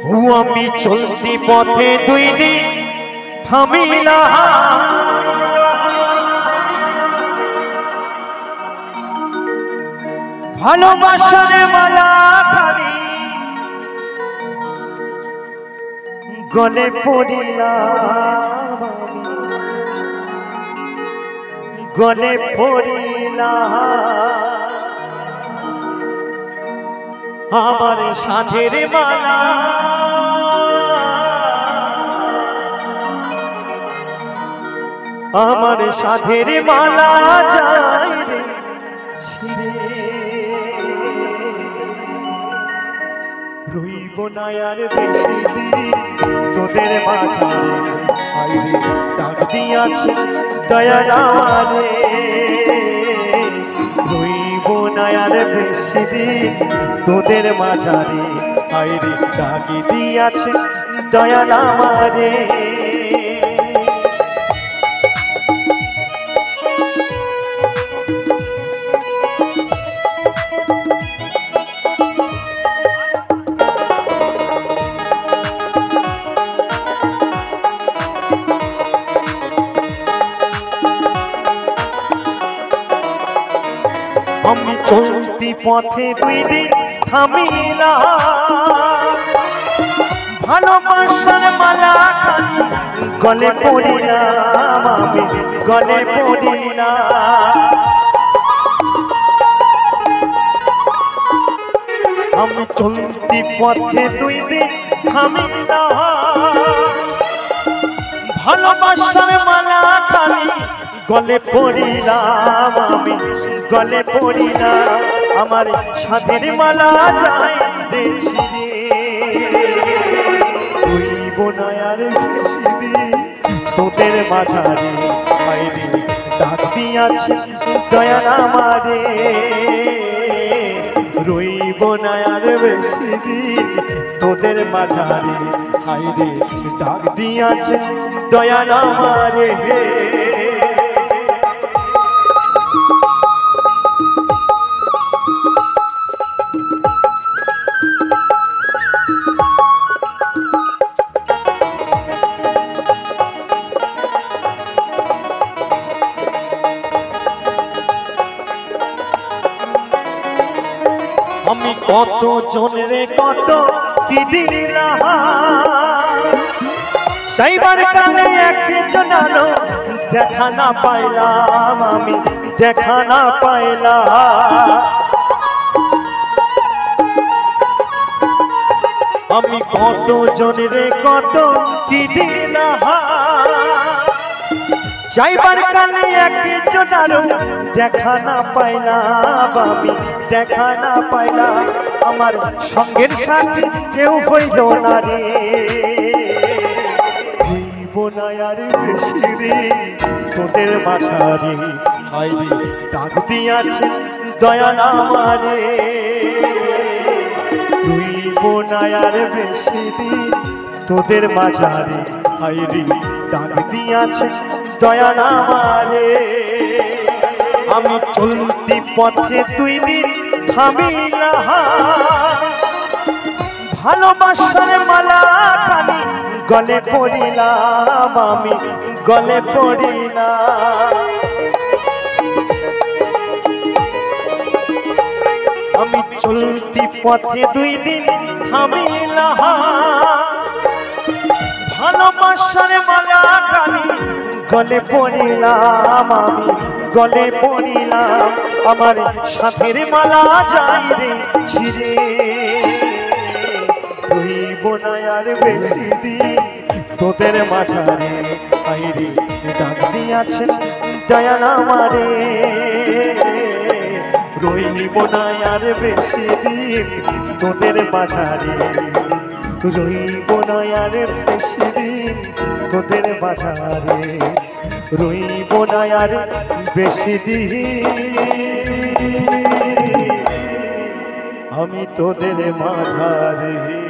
আমি চলতি পথে দুই দিন থামিলা ভালোবাসার মালা খানি গলে পড়িলাম গলে পড়িলাম আমার সাথের মালা আমার সাথের মালা যায় রে ছিঁড়ে রইব না আর বেশি দিন তোদের মাঝারে আইরে ডাক দিয়াছে দয়াল আমারে রইব না আর বেশি দিন তোদের মাঝারে আইরে ডাক দিয়াছে দয়াল আমারে আমি চলতি পথে দুই দিন থামিলা ভালোবাসার মালা খানি গলে পড়িলাম আমি গলে পড়িলাম আমি চলতি পথে দুই দিন থামিলা ভালোবাসার মালা খানি গলে পড়িলাম আমি গলে পড়িলাম আমার সাথের মালা যায় দেখছি রইব না আর বেশি দিন তোদের মাঝারে আইরে ডাক দিয়াছে দয়াল আমারে রইব না আর বেশি দিন তোদের মাঝারে আইরে ডাক দিয়াছে দয়াল আমারে আমি কত জনরে কত কি দিলাম সেইবার কালে একজন আলো দেখা না পাইলাম আমি দেখা না পাইলাম আমি কত জনরে কত কি দিলাম যাইবার কালে একজন আলো দেখা না পাইলাম আমি দেখা না পাইলাম আমার সঙ্গের সাথী কেউ হইল না রে হইব না আর বেশি রে তোদের মাঝারে আইরে ডাক দিয়াছে দয়াল আমারে হইব না আর বেশি দিন তোদের মাঝারে আইরে ডাক দিয়াছে দয়াল আমারে আমি চলতি পথে দুই দিন থামিলা ভালোবাসার মালা খানি গলে পড়িলাম আমি গলে পড়িলাম আমি চলতি পথে দুই দিন থামিলা ভালোবাসার মালা খানি গলে পড়িলাম আমি গলে পড়িলাম আমার সাথের মালা যায় রে ছিঁড়ে রইব না আর বেশি দিন তোদের মাঝারে আইরে ডাক দিয়াছে দয়াল আমারে রইব না আর বেশি দিন তোদের মাঝারে রইব না আর বেশি দিন তোদের মাঝারে রইব না আর বেশি দিন আমি তোদের মাঝারে।